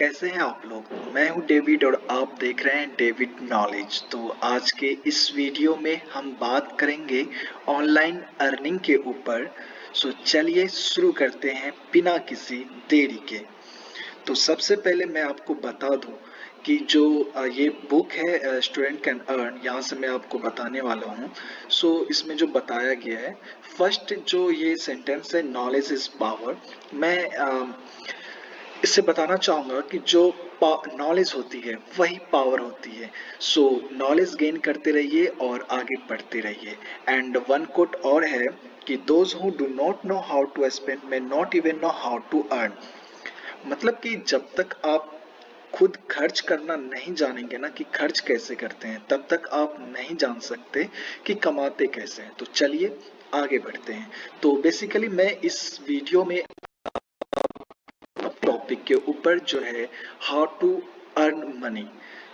कैसे हैं आप लोग। मैं हूं डेविड और आप देख रहे हैं डेविड नॉलेज। तो आज के इस वीडियो में हम बात करेंगे ऑनलाइन अर्निंग के ऊपर। चलिए शुरू करते हैं बिना किसी देरी के। तो सबसे पहले मैं आपको बता दूं कि जो ये बुक है स्टूडेंट कैन अर्न, यहाँ से मैं आपको बताने वाला हूँ। इसमें जो बताया गया है, फर्स्ट जो ये सेंटेंस है, नॉलेज इज पावर। मैं इससे बताना चाहूँगा कि जो नॉलेज होती है वही पावर होती है। नॉलेज गेन करते रहिए और आगे बढ़ते रहिए। एंड वन कोट और है कि those who do not know how to spend may not even know how to earn. मतलब कि जब तक आप खुद खर्च करना नहीं जानेंगे ना कि खर्च कैसे करते हैं, तब तक आप नहीं जान सकते कि कमाते कैसे हैं। तो चलिए आगे बढ़ते हैं। तो बेसिकली मैं इस वीडियो में टॉपिक के ऊपर जो है how to earn money,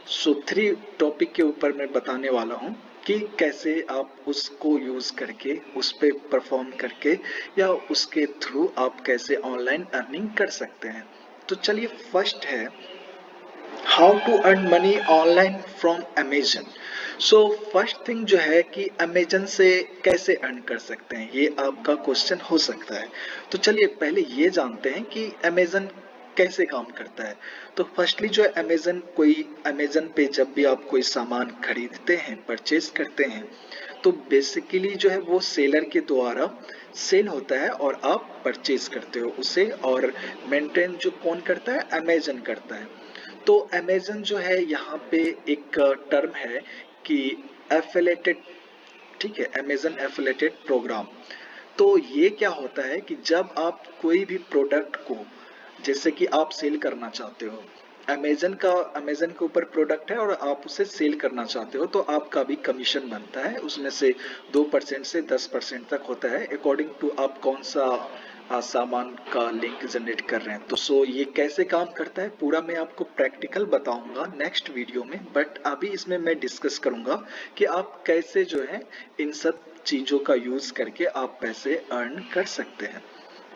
3 topic के ऊपर मैं बताने वाला हूँ कि कैसे आप उसको यूज करके, उस पे परफॉर्म करके या उसके थ्रू आप कैसे ऑनलाइन अर्निंग कर सकते हैं। तो चलिए, फर्स्ट है how to earn money online from Amazon. First thing जो है कि अमेजन से कैसे अर्न कर सकते हैं, ये आपका क्वेश्चन हो सकता है। तो चलिए पहले ये जानते हैं कि अमेजन कैसे काम करता है। तो फर्स्टली जो है अमेजन पे जब भी आप कोई सामान खरीदते हैं, परचेज करते हैं, तो बेसिकली जो है वो सेलर के द्वारा सेल होता है और आप परचेज करते हो उसे, और मेंटेन जो कौन करता है, अमेजन करता है। तो अमेजन जो है यहाँ पे एक टर्म है कि एफिलेटेड, ठीक है, अमेजन एफिलेटेड प्रोग्राम। तो ये क्या होता है कि जब आप कोई भी प्रोडक्ट को, जैसे कि आप सेल करना चाहते हो, अमेजन के ऊपर प्रोडक्ट है और आप उसे सेल करना चाहते हो, तो आपका भी कमीशन बनता है। उसमें से 2% से 10% तक होता है, अकॉर्डिंग टू आप कौन सा सामान का लिंक जनरेट कर रहे हैं। तो ये कैसे काम करता है पूरा मैं आपको प्रैक्टिकल बताऊंगा नेक्स्ट वीडियो में, बट अभी इसमें मैं डिस्कस करूंगा कि आप कैसे जो है इन सब चीजों का यूज करके आप पैसे अर्न कर सकते हैं।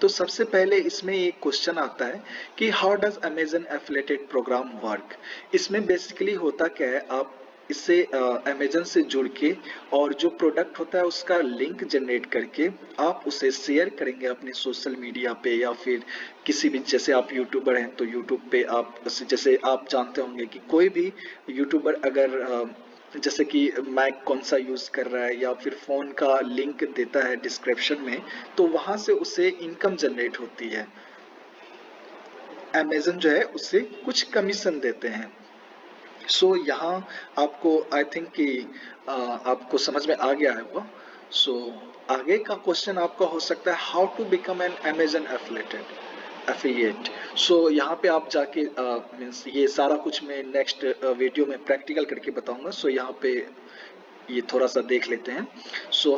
तो सबसे पहले इसमें एक क्वेश्चन आता है कि how does Amazon affiliated program work. इसमें बेसिकली होता क्या है, आप इससे अमेजन से जुड़ के और जो प्रोडक्ट होता है उसका लिंक जनरेट करके आप उसे शेयर करेंगे अपने सोशल मीडिया पे, या फिर किसी भी, जैसे आप यूट्यूबर हैं तो यूट्यूब पे आप, जैसे आप जानते होंगे कि कोई भी यूट्यूबर अगर जैसे कि मैक कौन सा यूज कर रहा है या फिर फोन का लिंक देता है डिस्क्रिप्शन में, तो वहां से उसे इनकम जनरेट होती है। अमेजन जो है उससे कुछ कमीशन देते हैं। यहाँ आपको आई थिंक कि आपको समझ में आ गया है वो। सो आगे का क्वेश्चन आपका हो सकता है how to become an Amazon affiliate. यहाँ पे आप जाके मीन्स ये सारा कुछ मैं नेक्स्ट वीडियो में प्रैक्टिकल करके बताऊंगा। यहाँ पे ये थोड़ा सा देख लेते हैं।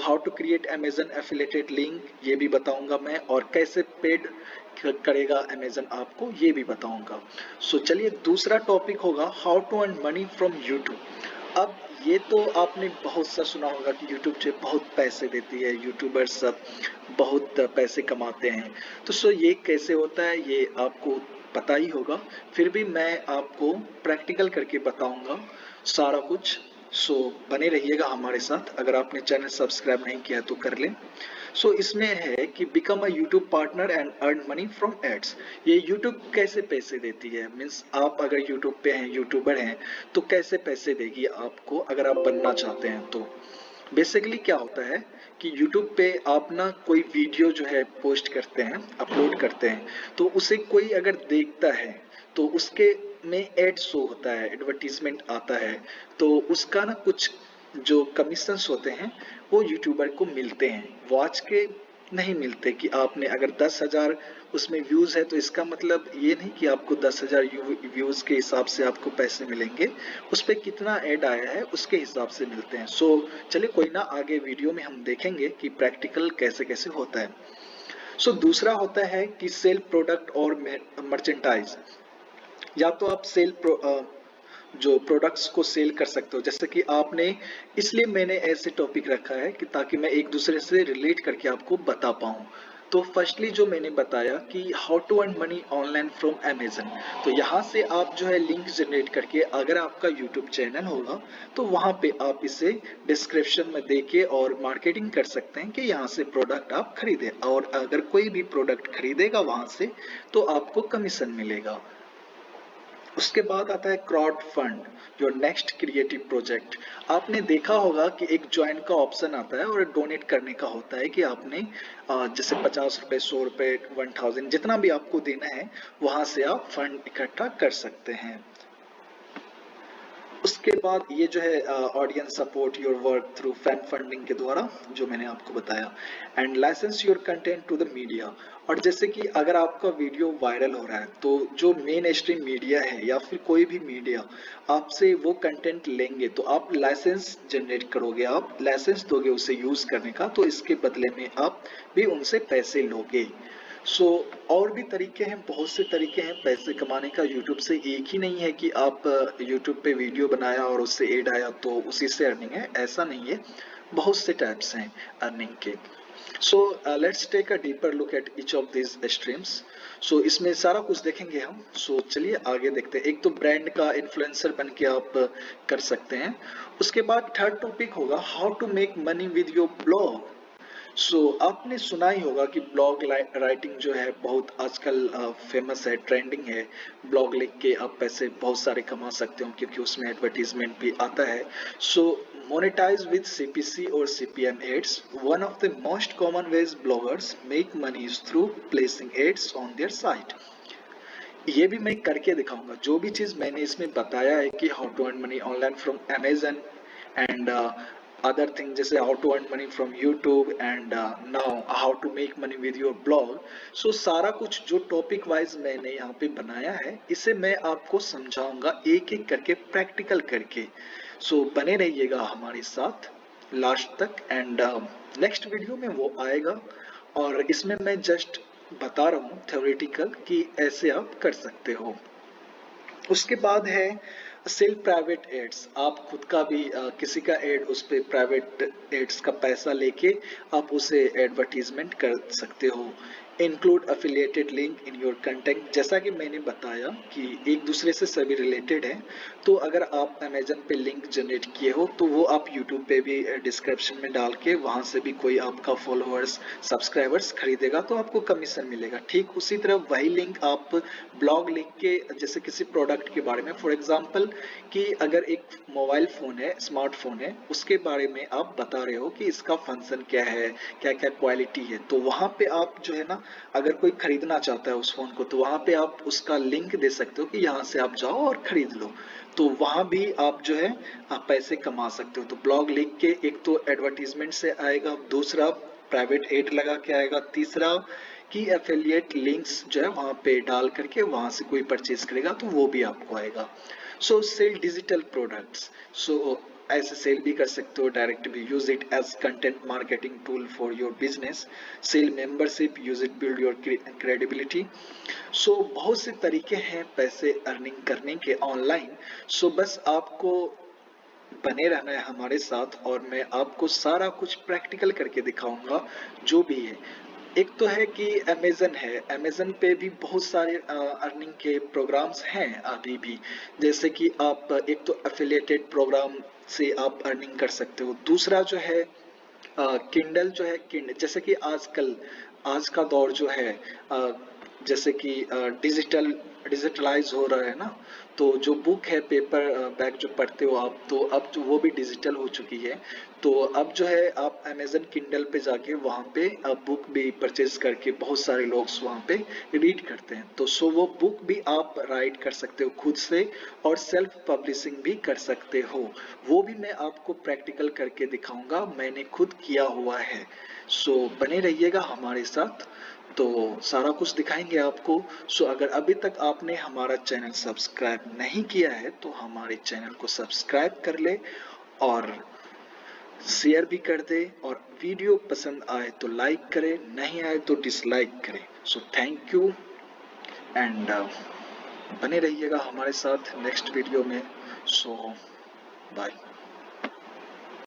How to create Amazon affiliated link, ये भी बताऊंगा मैं, और कैसे पेड करेगा अमेजन आपको, ये भी बताऊंगा। चलिए दूसरा टॉपिक होगा how to earn money from YouTube. अब ये तो आपने बहुत सा सुना होगा कि यूट्यूब से बहुत पैसे देती है, यूट्यूबर सब बहुत पैसे कमाते हैं। तो ये कैसे होता है ये आपको पता ही होगा, फिर भी मैं आपको प्रैक्टिकल करके बताऊंगा सारा कुछ। बने रहिएगा हमारे साथ। अगर आपने चैनल सब्सक्राइब नहीं किया तो कर लें। इसमें है कि become a YouTube partner and earn money from ads. ये यूट्यूब कैसे पैसे देती है, मीन्स आप अगर यूट्यूब पे हैं, यूट्यूबर हैं, तो कैसे पैसे देगी आपको अगर आप बनना चाहते हैं। तो बेसिकली क्या होता है कि YouTube पे आप ना कोई वीडियो जो है पोस्ट करते हैं, अपलोड करते हैं, तो उसे कोई अगर देखता है तो उसके में एड शो होता है, एडवर्टीजमेंट आता है, तो उसका ना कुछ जो कमीशंस होते हैं वो यूट्यूबर को मिलते हैं, वॉच के नहीं मिलते। कि आपने अगर 10,000 उसमें व्यूज है तो इसका मतलब ये नहीं कि आपको 10,000 व्यूज के हिसाब से आपको पैसे मिलेंगे, उस पर कितना ऐड आया है उसके हिसाब से मिलते हैं। चलिए कोई ना, आगे वीडियो में हम देखेंगे कि प्रैक्टिकल कैसे कैसे होता है। दूसरा होता है कि सेल प्रोडक्ट और मर्चेंटाइज। या तो आप जो प्रोडक्ट्स को सेल कर सकते हो, जैसे कि आपने, इसलिए मैंने ऐसे टॉपिक रखा है कि ताकि मैं एक दूसरे से रिलेट करके आपको बता पाऊं। तो फर्स्टली जो मैंने बताया कि how to earn money online from Amazon, तो यहाँ से आप जो है लिंक जनरेट करके अगर आपका यूट्यूब चैनल होगा तो वहाँ पे आप इसे डिस्क्रिप्शन में देके और मार्केटिंग कर सकते हैं कि यहाँ से प्रोडक्ट आप खरीदें, और अगर कोई भी प्रोडक्ट खरीदेगा वहाँ से तो आपको कमीशन मिलेगा। उसके बाद आता है crowd fund, your next creative project. आपने देखा होगा कि एक ज्वाइन का ऑप्शन आता है और डोनेट करने का होता है कि आपने जैसे 50 रुपए, 100 रुपए, 1000 जितना भी आपको देना है वहां से आप फंड इकट्ठा कर सकते हैं। उसके बाद ये जो है audience support your work through fan funding के द्वारा, जो मैंने आपको बताया, and license your content to the media. और जैसे कि अगर आपका वीडियो वायरल हो रहा है तो जो मेन स्ट्रीम मीडिया है या फिर कोई भी मीडिया आपसे वो कंटेंट लेंगे तो आप लाइसेंस जनरेट करोगे, आप लाइसेंस दोगे उसे यूज करने का, तो इसके बदले में आप भी उनसे पैसे लोगे। और भी तरीके हैं, बहुत से तरीके हैं पैसे कमाने का यूट्यूब से। एक ही नहीं है कि आप यूट्यूब पे वीडियो बनाया और उससे एड आया तो उसी से अर्निंग है, ऐसा नहीं है। बहुत से टाइप्स हैं अर्निंग के। So let's take a deeper look at each of this streams. So इसमें सारा कुछ देखेंगे हम। चलिए आगे देखते हैं। एक तो ब्रांड का इन्फ्लुएंसर बन के आप कर सकते हैं। उसके बाद थर्ड टॉपिक होगा how to make money with your blog. आपने सुना ही होगा कि ब्लॉग राइटिंग जो है बहुत आजकल फेमस है, ट्रेंडिंग है। ब्लॉग लिख के आप पैसे बहुत सारे कमा सकते हो क्योंकि उसमें एडवर्टीजमेंट भी आता है। मोनेटाइज विद सीपीसी और CPM ads. One of the most common ways bloggers make money is through placing ads on their site. ये भी मैं करके दिखाऊंगा। जो भी चीज मैंने इसमें बताया है कि how to earn money online from Amazon and other thing जैसे how to earn money from YouTube and now how to make money with your blog। सारा कुछ जो टॉपिक वाइज मैंने यहाँ पे बनाया है इसे मैं आपको समझाऊंगा एक एक करके, प्रैक्टिकल करके। बने रहिएगा हमारे साथ लास्ट तक एंड नेक्स्ट वीडियो में वो आएगा और इसमें मैं जस्ट बता रहा हूँ थ्योरेटिकल कि ऐसे आप कर सकते हो। उसके बाद है सेल प्राइवेट एड्स। आप खुद का भी किसी का एड, उस पे प्राइवेट एड्स का पैसा लेके आप उसे एडवर्टीजमेंट कर सकते हो। Include affiliated link in your content. जैसा कि मैंने बताया कि एक दूसरे से सभी रिलेटेड है, तो अगर आप अमेजन पे लिंक जनरेट किए हो तो वो आप यूट्यूब पे भी डिस्क्रिप्शन में डाल के वहां से भी कोई आपका फॉलोअर्स, सब्सक्राइबर्स खरीदेगा तो आपको कमीशन मिलेगा। ठीक उसी तरह वही लिंक आप ब्लॉग लिख के जैसे किसी प्रोडक्ट के बारे में, फॉर एग्जांपल कि अगर एक मोबाइल फोन है, स्मार्टफोन है, उसके बारे में आप बता रहे हो कि इसका फंक्शन क्या है, क्या क्या क्वालिटी है, तो वहां पे आप जो है ना, अगर कोई खरीदना चाहता है उस फोन को तो वहां पे आप उसका लिंक दे सकते हो कि यहाँ से आप जाओ और खरीद लो। तो वहां भी आप जो है आप पैसे कमा सकते हो। तो ब्लॉग लिख के एक तो एडवर्टीजमेंट से आएगा, दूसरा प्राइवेट एड लगा के आएगा, तीसरा कि एफिलिएट लिंक्स जो है वहां पे डाल करके वहां से कोई परचेज करेगा तो वो भी आपको आएगा। Sell digital products. ऐसे सेल भी कर सकते हो डायरेक्ट भी। Use it as content marketing tool for your business. Sell membership, use it build your credibility. बहुत से तरीके हैं पैसे अर्निंग करने के ऑनलाइन। बस आपको बने रहना है हमारे साथ और मैं आपको सारा कुछ प्रैक्टिकल करके दिखाऊंगा जो भी है। एक तो है कि अमेजन है, अमेजन पे भी बहुत सारे अर्निंग के प्रोग्राम्स हैं अभी भी। जैसे कि आप एक तो एफिलिएटेड प्रोग्राम से आप अर्निंग कर सकते हो। दूसरा जो है किंडल जो है, जैसे कि आजकल आज का दौर जो है जैसे कि डिजिटलाइज हो रहा है ना, तो जो बुक है पेपर बैग जो पढ़ते हो आप, तो अब जो वो भी डिजिटल हो चुकी है। तो अब जो है आप अमेजन किंडल पे जाके वहाँ पे बुक भी परचेज करके बहुत सारे लोग वहाँ पे रीड करते हैं। तो वो बुक भी आप राइट कर सकते हो खुद से और सेल्फ पब्लिशिंग भी कर सकते हो। वो भी मैं आपको प्रैक्टिकल करके दिखाऊंगा, मैंने खुद किया हुआ है। बने रहिएगा हमारे साथ, तो सारा कुछ दिखाएंगे आपको। अगर अभी तक आपने हमारा चैनल सब्सक्राइब नहीं किया है तो हमारे चैनल को सब्सक्राइब कर ले और शेयर भी कर दे, और वीडियो पसंद आए तो लाइक करे, नहीं आए तो डिसलाइक करे। थैंक यू एंड बने रहिएगा हमारे साथ नेक्स्ट वीडियो में। बाय।